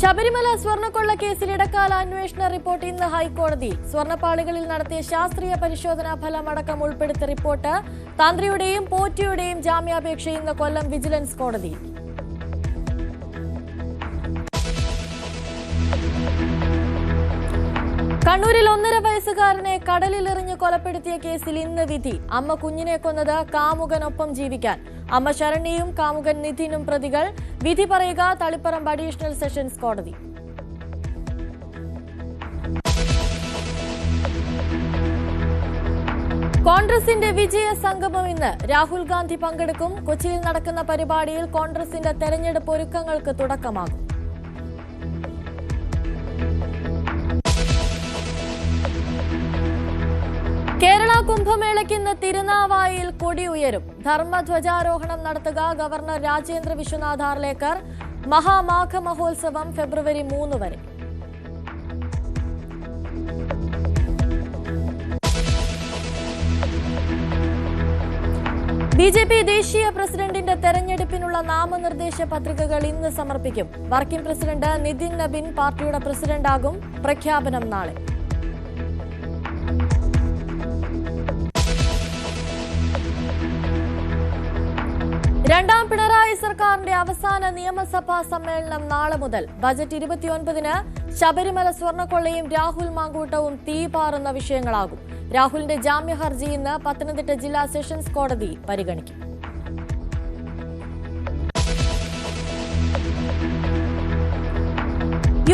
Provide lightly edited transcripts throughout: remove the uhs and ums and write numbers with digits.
ശബരിമല സ്വർണ്ണക്കൊള്ള കേസിൽ ഇടക്കാല അന്വേഷണ റിപ്പോർട്ട് ഇന്ന് ഹൈക്കോടതിയിൽ. സ്വർണ്ണപ്പാളികളിൽ നടത്തിയ ശാസ്ത്രീയ പരിശോധനാ ഫലം അടക്കം ഉൾപ്പെടുത്തിയ റിപ്പോർട്ട് തന്ത്രിയുടെയും പോറ്റിയുടെയും ജാമ്യാപേക്ഷ ഇന്ന് കൊല്ലം വിജിലൻസ് കോടതിയിൽ. കണ്ണൂരിൽ 1.5 വയസ്സുകാരനെ കടലിലെറിഞ്ഞ് കൊലപ്പെടുത്തിയ കേസിൽ ഇന്ന് വിധി. അമ്മ കുഞ്ഞിനെ കൊന്നത് കാമുകനൊപ്പം ജീവിക്കാൻ. അമ്മ ശരണ്യയും കാമുകൻ നിധിനും പ്രതികൾ. വിധി പറയുക തളിപ്പറമ്പ് അഡീഷണൽ സെഷൻസ് കോടതി. കോൺഗ്രസിന്റെ വിജയ സംഗമം ഇന്ന്. രാഹുൽ ഗാന്ധി പങ്കെടുക്കും. കൊച്ചിയിൽ നടക്കുന്ന പരിപാടിയിൽ കോൺഗ്രസിന്റെ തെരഞ്ഞെടുപ്പ് ഒരുക്കങ്ങൾക്ക് തുടക്കമാകും. കേരള കുംഭമേളയ്ക്ക് ഇന്ന് തിരുനാവായിൽ കൊടി ഉയരും. ധർമ്മധ്വജാരോഹണം നടത്തുക ഗവർണർ രാജേന്ദ്ര വിശ്വനാഥ് ആർലേക്കർ. മഹാമാഘ മഹോത്സവം ഫെബ്രുവരി 3 വരെ. ബിജെപി ദേശീയ പ്രസിഡന്റിന്റെ തെരഞ്ഞെടുപ്പിനുള്ള നാമനിർദ്ദേശ പത്രികകൾ ഇന്ന് സമർപ്പിക്കും. വർക്കിംഗ് പ്രസിഡന്റ് നിതിൻ നബിൻ പാർട്ടിയുടെ പ്രസിഡന്റാകും. പ്രഖ്യാപനം നാളെ. രണ്ടാം പിണറായി സർക്കാരിന്റെ അവസാന നിയമസഭാ സമ്മേളനം നാളെ മുതൽ. ബജറ്റ് 29-ന് ശബരിമല സ്വർണ്ണക്കൊള്ളയും രാഹുൽ മാങ്കൂട്ടവും തീപാറുന്ന വിഷയങ്ങളാകും. രാഹുലിന്റെ ജാമ്യ ഹർജി ഇന്ന് പത്തനംതിട്ട ജില്ലാ സെഷൻസ് കോടതി പരിഗണിക്കും.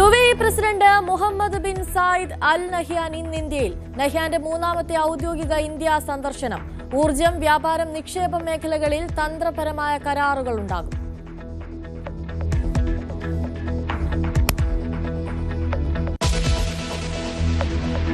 UAE president Mohammed bin Zayed Al Nahyan ഇന്ന് ഇന്ത്യയിൽ. നഹ്യാന്റെ 3ാമത്തെ ഔദ്യോഗിക ഇന്ത്യ സന്ദർശനം. ഊർജ്ജം, വ്യാപാരം, നിക്ഷേപ മേഖലകളിൽ തന്ത്രപരമായ കരാറുകൾ ഉണ്ടാകും.